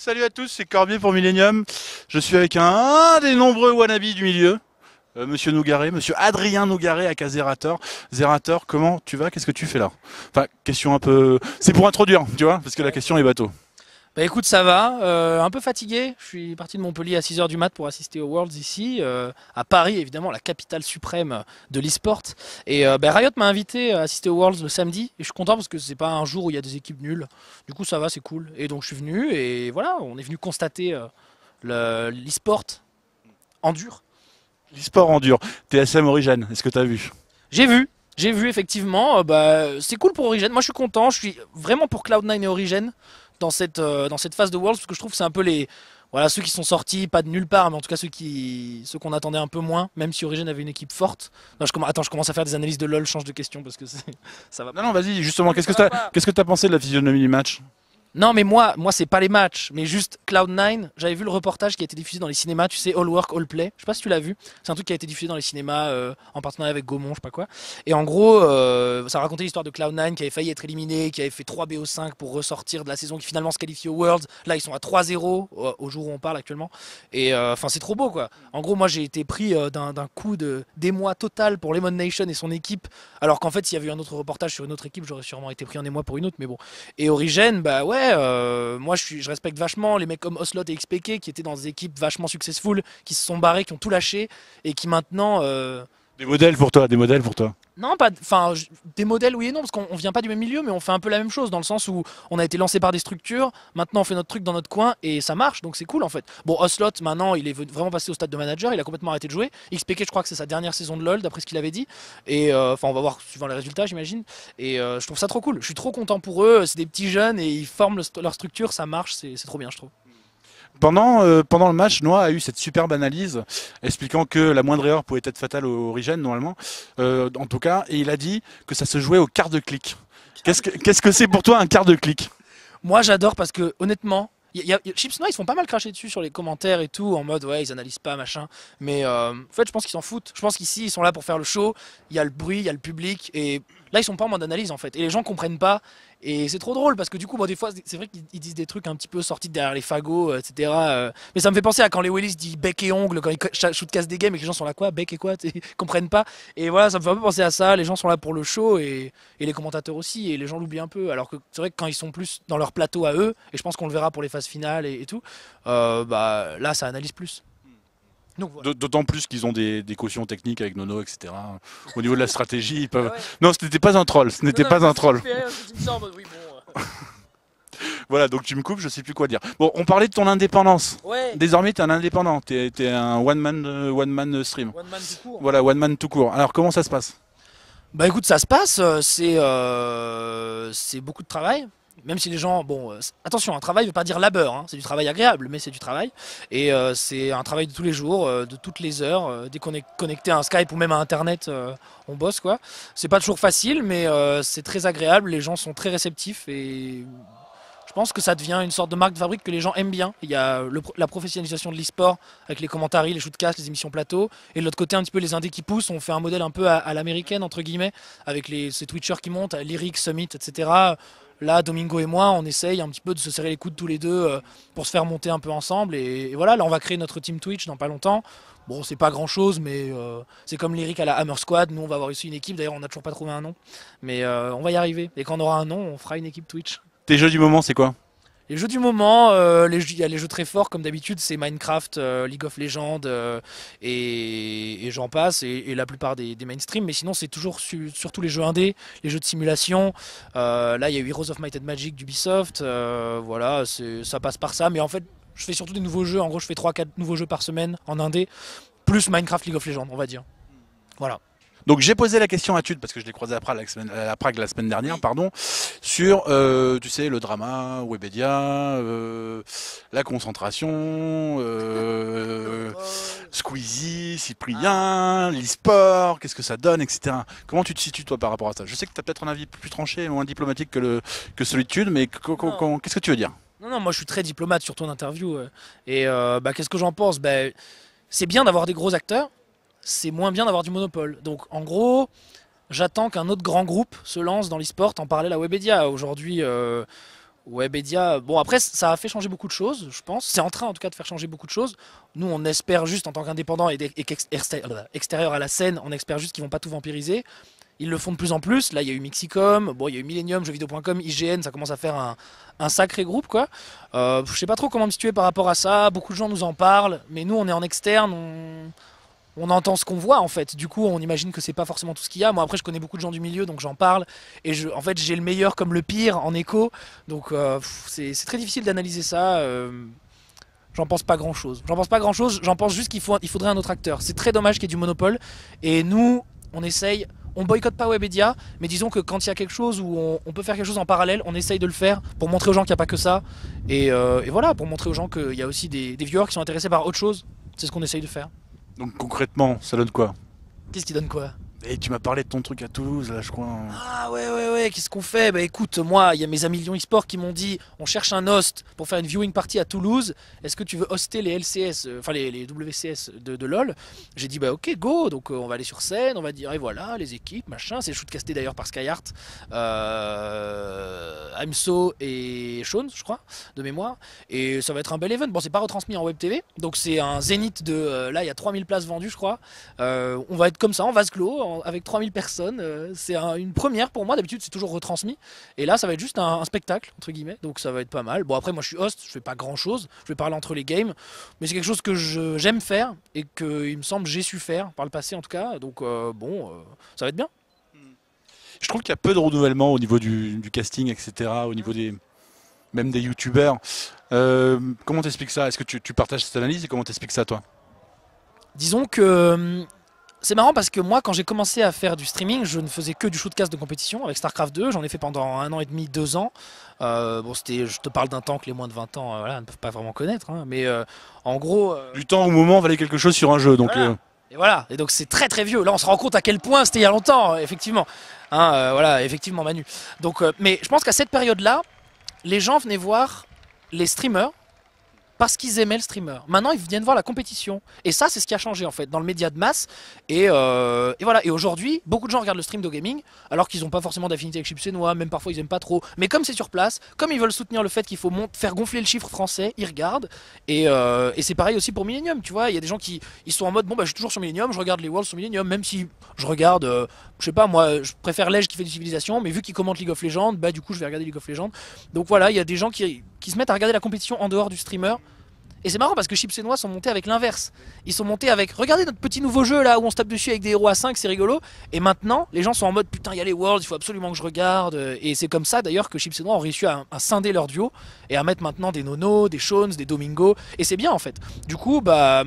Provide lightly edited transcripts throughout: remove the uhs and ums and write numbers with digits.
Salut à tous, c'est Corbier pour Millennium. Je suis avec un des nombreux wannabes du milieu, Monsieur Nougaret, Monsieur Adrien Nougaret à Zerator. Zerator, comment tu vas? Qu'est-ce que tu fais là? Enfin, question un peu... C'est pour introduire, tu vois, parce que la Ouais. question est bateau. Bah écoute, ça va, un peu fatigué. Je suis parti de Montpellier à 6 heures du mat pour assister aux Worlds ici, à Paris évidemment, la capitale suprême de l'e-sport. Et Riot m'a invité à assister aux Worlds le samedi, et je suis content parce que c'est pas un jour où il y a des équipes nulles. Du coup ça va, c'est cool. Et donc je suis venu, et voilà, on est venu constater l'e-sport en dur. L'e-sport en dur. TSM Origin, est-ce que t'as vu? J'ai vu effectivement, c'est cool pour Origen. Moi je suis content, je suis vraiment pour Cloud9 et Origen dans cette phase de Worlds parce que je trouve que c'est un peu voilà, ceux qui sont sortis, pas de nulle part, mais en tout cas ceux qu'on attendait un peu moins, même si Origen avait une équipe forte. Non, attends, je commence à faire des analyses de LoL, je change de question parce que ça va Non, pas. non, vas-y, justement, Non mais ça va pas. qu'est-ce que t'as pensé de la physionomie du match? Non, mais moi c'est pas les matchs, mais juste Cloud9. J'avais vu le reportage qui a été diffusé dans les cinémas, tu sais, All Work, All Play. Je sais pas si tu l'as vu. C'est un truc qui a été diffusé dans les cinémas en partenariat avec Gaumont, je sais pas quoi. Et en gros, ça racontait l'histoire de Cloud9 qui avait failli être éliminé, qui avait fait 3 BO5 pour ressortir de la saison, qui finalement se qualifie au Worlds. Là, ils sont à 3-0 au jour où on parle actuellement. Et enfin, c'est trop beau quoi. En gros, moi j'ai été pris d'un coup d'émoi total pour Lemon Nation et son équipe, alors qu'en fait, s'il y avait eu un autre reportage sur une autre équipe, j'aurais sûrement été pris en émoi pour une autre, mais bon. Et Origen, bah ouais, moi je respecte vachement les mecs comme Oslot et XPK qui étaient dans des équipes vachement successful, qui se sont barrés, qui ont tout lâché et qui maintenant. Des modèles pour toi, des modèles pour toi. Non, pas. Enfin, des modèles, oui et non, parce qu'on vient pas du même milieu, mais on fait un peu la même chose dans le sens où on a été lancé par des structures, maintenant on fait notre truc dans notre coin et ça marche, donc c'est cool en fait. Bon, Oslot, maintenant il est vraiment passé au stade de manager, il a complètement arrêté de jouer. XPK, je crois que c'est sa dernière saison de LoL, d'après ce qu'il avait dit. Et enfin, on va voir suivant les résultats, j'imagine. Et je trouve ça trop cool. Je suis trop content pour eux, c'est des petits jeunes et ils forment leur structure, ça marche, c'est trop bien, je trouve. Pendant le match, Noah a eu cette superbe analyse expliquant que la moindre erreur pouvait être fatale au Origin, normalement, en tout cas, et il a dit que ça se jouait au quart de clic. Qu'est-ce que c'est pour toi un quart de clic? Moi, j'adore parce que honnêtement, Chips Noix, ils se font pas mal cracher dessus sur les commentaires et tout, en mode ouais, ils analysent pas, machin. Mais en fait, je pense qu'ils s'en foutent. Je pense qu'ici, ils sont là pour faire le show. Il y a le bruit, il y a le public. Et là, ils sont pas en mode analyse en fait. Et les gens comprennent pas. Et c'est trop drôle parce que du coup, bon, des fois, c'est vrai qu'ils disent des trucs un petit peu sortis de derrière les fagots, etc. Mais ça me fait penser à quand les Willis disent bec et ongle, quand ils shoot casse des games et que les gens sont là, quoi, bec et quoi, ils comprennent pas. Et voilà, ça me fait un peu penser à ça. Les gens sont là pour le show et les commentateurs aussi. Et les gens l'oublient un peu. Alors que c'est vrai que quand ils sont plus dans leur plateau à eux, et je pense qu'on le verra pour les phases finales et tout, bah là, ça analyse plus. Donc voilà. D'autant plus qu'ils ont des cautions techniques avec Nono, etc. Au niveau de la stratégie, ils Ah peuvent. ouais. Non, ce n'était pas un troll. Ce Non, n'était non, mais pas moi, un c'est ce qui me troll. fait rire, parce que tu me sors en mode, oui, bon. Voilà, donc tu me coupes, je sais plus quoi dire. Bon, on parlait de ton indépendance. Ouais, Désormais, tu es un indépendant. Tu es un one man stream. one man tout court. Voilà, one man tout court. Alors, comment ça se passe? Bah écoute, ça se passe, c'est beaucoup de travail. Même si les gens, bon, attention, un travail veut pas dire labeur, hein, c'est du travail agréable, mais c'est du travail. Et c'est un travail de tous les jours, de toutes les heures. Dès qu'on est connecté à un Skype ou même à Internet, on bosse quoi. C'est pas toujours facile, mais c'est très agréable. Les gens sont très réceptifs et je pense que ça devient une sorte de marque de fabrique que les gens aiment bien. Il y a la professionnalisation de l'e-sport avec les commentaries, les shootcasts, les émissions plateau. Et de l'autre côté, un petit peu les indés qui poussent. On fait un modèle un peu à l'américaine, entre guillemets, avec ces Twitchers qui montent, Lyric, Summit, etc. Là, Domingo et moi, on essaye un petit peu de se serrer les coudes tous les deux pour se faire monter un peu ensemble. Et voilà, là, on va créer notre team Twitch dans pas longtemps. Bon, c'est pas grand chose, mais c'est comme Lyric à la Hammer Squad. Nous, on va avoir aussi une équipe. D'ailleurs, on n'a toujours pas trouvé un nom. Mais on va y arriver. Et quand on aura un nom, on fera une équipe Twitch. Tes jeux du moment, c'est quoi? Les jeux du moment, il y a les jeux très forts comme d'habitude, c'est Minecraft, League of Legends et j'en passe, et la plupart des mainstream, mais sinon c'est toujours surtout les jeux indés, les jeux de simulation. Là il y a eu Heroes of Might and Magic d'Ubisoft, voilà, ça passe par ça, mais en fait je fais surtout des nouveaux jeux, en gros je fais 3-4 nouveaux jeux par semaine en indé, plus Minecraft, League of Legends, on va dire. Voilà. Donc j'ai posé la question à Tude parce que je l'ai croisé à Prague la semaine dernière, Oui. pardon, sur tu sais le drama, Webedia, la concentration, Squeezie, Cyprien, l'e-sport, qu'est-ce que ça donne, etc. Comment tu te situes toi par rapport à ça? Je sais que tu as peut-être un avis plus tranché, moins diplomatique que celui de Tude, mais Non. qu'est-ce que tu veux dire? Non, non, moi je suis très diplomate sur ton interview. Et bah, qu'est-ce que j'en pense? Bah, c'est bien d'avoir des gros acteurs, c'est moins bien d'avoir du monopole. Donc en gros, j'attends qu'un autre grand groupe se lance dans l'e-sport en parallèle à Webedia. Aujourd'hui, Webedia, bon après ça a fait changer beaucoup de choses, je pense. C'est en train en tout cas de faire changer beaucoup de choses. Nous on espère juste en tant qu'indépendant et extérieur à la scène, on espère juste qu'ils vont pas tout vampiriser. Ils le font de plus en plus. Là il y a eu Mixicom, bon il y a eu Millennium, jeuxvideo.com, IGN, ça commence à faire un sacré groupe quoi. Je sais pas trop comment me situer par rapport à ça. Beaucoup de gens nous en parlent, mais nous on est en externe, on entend ce qu'on voit en fait. Du coup, on imagine que c'est pas forcément tout ce qu'il y a. Moi, après, je connais beaucoup de gens du milieu, donc j'en parle. Et en fait, j'ai le meilleur comme le pire en écho. Donc, c'est très difficile d'analyser ça. J'en pense pas grand chose. J'en pense pas grand chose. J'en pense juste il faudrait un autre acteur. C'est très dommage qu'il y ait du monopole. Et nous, on essaye. On boycotte pas Webedia, mais disons que quand il y a quelque chose où on peut faire quelque chose en parallèle, on essaye de le faire pour montrer aux gens qu'il n'y a pas que ça. Et voilà, pour montrer aux gens qu'il y a aussi des viewers qui sont intéressés par autre chose. C'est ce qu'on essaye de faire. Donc concrètement, ça donne quoi? Qu'est-ce qui donne quoi? Et tu m'as parlé de ton truc à Toulouse, là, je crois. Ah ouais, qu'est-ce qu'on fait? Bah écoute, moi, il y a mes amis Lyon eSport qui m'ont dit on cherche un host pour faire une viewing party à Toulouse. Est-ce que tu veux hoster les LCS, enfin les WCS de LoL? J'ai dit bah ok, go, donc on va aller sur scène, on va dire et voilà, les équipes, machin. C'est shootcasté d'ailleurs par Skyheart, Amso et Sean, je crois, de mémoire. Et ça va être un bel event. Bon, c'est pas retransmis en web TV, donc c'est un zénith de. Là, il y a 3000 places vendues, je crois. On va être comme ça, en vase clos, avec 3000 personnes. C'est une première pour moi. D'habitude, c'est toujours retransmis. Et là, ça va être juste un spectacle, entre guillemets. Donc, ça va être pas mal. Bon, après, moi, je suis host. Je fais pas grand chose. Je vais parler entre les games. Mais c'est quelque chose que j'aime faire et que, il me semble, j'ai su faire par le passé, en tout cas. Donc, ça va être bien. Je trouve qu'il y a peu de renouvellement au niveau du casting, etc., au niveau même des youtubeurs. Comment t'expliques ça? Est-ce que tu partages cette analyse et comment t'expliques ça, toi? Disons que c'est marrant parce que moi, quand j'ai commencé à faire du streaming, je ne faisais que du shootcast de compétition avec StarCraft 2. J'en ai fait pendant 1 an et demi, 2 ans. Bon, je te parle d'un temps que les moins de 20 ans voilà, ne peuvent pas vraiment connaître. Hein, mais en gros. Du temps au moment valait quelque chose sur un jeu. Donc, voilà. Et voilà, et donc c'est très très vieux. Là, on se rend compte à quel point c'était il y a longtemps, effectivement. Hein, voilà, effectivement, Manu. Donc, mais je pense qu'à cette période-là, les gens venaient voir les streamers parce qu'ils aimaient le streamer. Maintenant, ils viennent voir la compétition. Et ça, c'est ce qui a changé en fait dans le média de masse. Et voilà. Et aujourd'hui, beaucoup de gens regardent le stream de gaming alors qu'ils n'ont pas forcément d'affinité avec Chipsenois, même parfois ils aiment pas trop. Mais comme c'est sur place, comme ils veulent soutenir le fait qu'il faut faire gonfler le chiffre français, ils regardent. Et c'est pareil aussi pour Millennium. Tu vois, il y a des gens qui ils sont en mode bon bah je suis toujours sur Millennium, je regarde les Worlds sur Millennium, même si je regarde, je sais pas moi, je préfère Ledge qui fait du civilisation, mais vu qu'il commente League of Legends, bah du coup je vais regarder League of Legends. Donc voilà, il y a des gens qui se mettent à regarder la compétition en dehors du streamer. Et c'est marrant parce que Chips et Noix sont montés avec l'inverse. Ils sont montés avec regardez notre petit nouveau jeu là où on se tape dessus avec des héros à 5, c'est rigolo. Et maintenant, les gens sont en mode putain, il y a les Worlds, il faut absolument que je regarde. Et c'est comme ça d'ailleurs que Chips et Noix ont réussi à scinder leur duo et à mettre maintenant des Nono, des Shones, des Domingo. Et c'est bien en fait. Du coup, bah.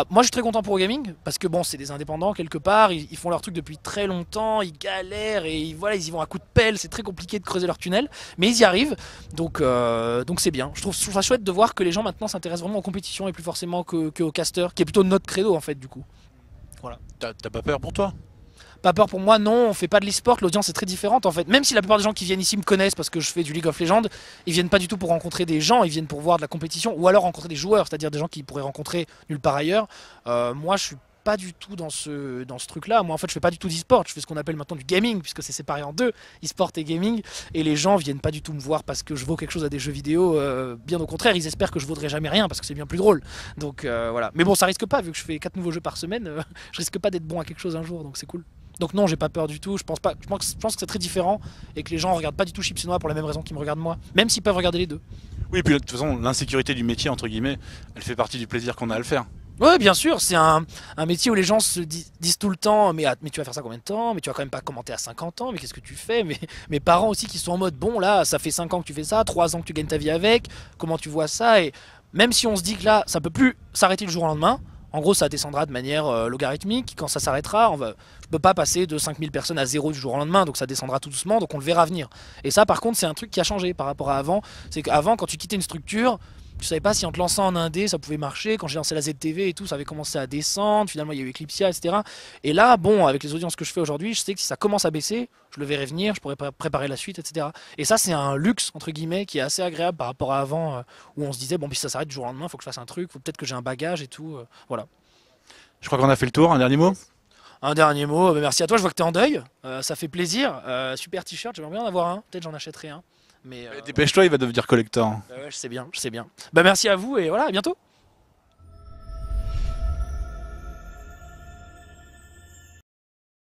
Moi je suis très content pour Gaming parce que bon c'est des indépendants quelque part, ils font leur truc depuis très longtemps, ils galèrent et voilà ils y vont à coups de pelle, c'est très compliqué de creuser leur tunnel, mais ils y arrivent, donc c'est bien. Je trouve ça chouette de voir que les gens maintenant s'intéressent vraiment aux compétitions et plus forcément qu'aux casters, qui est plutôt notre credo en fait du coup. Voilà. T'as pas peur pour toi? Pas peur pour moi, non, on fait pas de l'e-sport, l'audience est très différente en fait. Même si la plupart des gens qui viennent ici me connaissent parce que je fais du League of Legends, ils viennent pas du tout pour rencontrer des gens, ils viennent pour voir de la compétition ou alors rencontrer des joueurs, c'est-à-dire des gens qu'ils pourraient rencontrer nulle part ailleurs. Moi je suis pas du tout dans ce truc-là. Moi en fait je fais pas du tout d'e-sport, je fais ce qu'on appelle maintenant du gaming puisque c'est séparé en deux, e-sport et gaming. Et les gens viennent pas du tout me voir parce que je vaux quelque chose à des jeux vidéo. Bien au contraire, ils espèrent que je vaudrai jamais rien parce que c'est bien plus drôle. Donc voilà. Mais bon, ça risque pas vu que je fais 4 nouveaux jeux par semaine. Je risque pas d'être bon à quelque chose un jour, donc c'est cool. Donc non, j'ai pas peur du tout. Je pense que c'est très différent et que les gens regardent pas du tout Chips et Noix pour la même raison qu'ils me regardent moi, même s'ils peuvent regarder les deux. Oui, et puis de toute façon, l'insécurité du métier, entre guillemets, elle fait partie du plaisir qu'on a à le faire. Ouais, bien sûr, c'est un métier où les gens se disent tout le temps mais tu vas faire ça combien de temps? Mais tu vas quand même pas commenter à 50 ans, mais qu'est-ce que tu fais? Mais mes parents aussi qui sont en mode bon là, ça fait 5 ans que tu fais ça, 3 ans que tu gagnes ta vie avec, comment tu vois ça? Et même si on se dit que là, ça peut plus s'arrêter du jour au lendemain, en gros ça descendra de manière logarithmique, quand ça s'arrêtera, je peux pas passer de 5000 personnes à zéro du jour au lendemain, donc ça descendra tout doucement, donc on le verra venir. Et ça par contre c'est un truc qui a changé par rapport à avant, c'est qu'avant quand tu quittais une structure, tu savais pas si en te lançant en indé ça pouvait marcher. Quand j'ai lancé la ZTV et tout, ça avait commencé à descendre. Finalement, il y a eu Eclipsia, etc. Et là, bon, avec les audiences que je fais aujourd'hui, je sais que si ça commence à baisser, je le verrai venir, je pourrais préparer la suite, etc. Et ça, c'est un luxe, entre guillemets, qui est assez agréable par rapport à avant, où on se disait, bon, puis ça s'arrête du jour au lendemain, faut que je fasse un truc, faut peut-être que j'ai un bagage et tout. Voilà. Je crois qu'on a fait le tour. Un dernier mot? Un dernier mot, merci à toi, je vois que tu es en deuil, ça fait plaisir. Super t-shirt, j'aimerais bien en avoir un, peut-être j'en achèterai un. Mais Dépêche-toi, il va devenir collector. ouais, je sais bien, je sais bien. Bah merci à vous et voilà, à bientôt.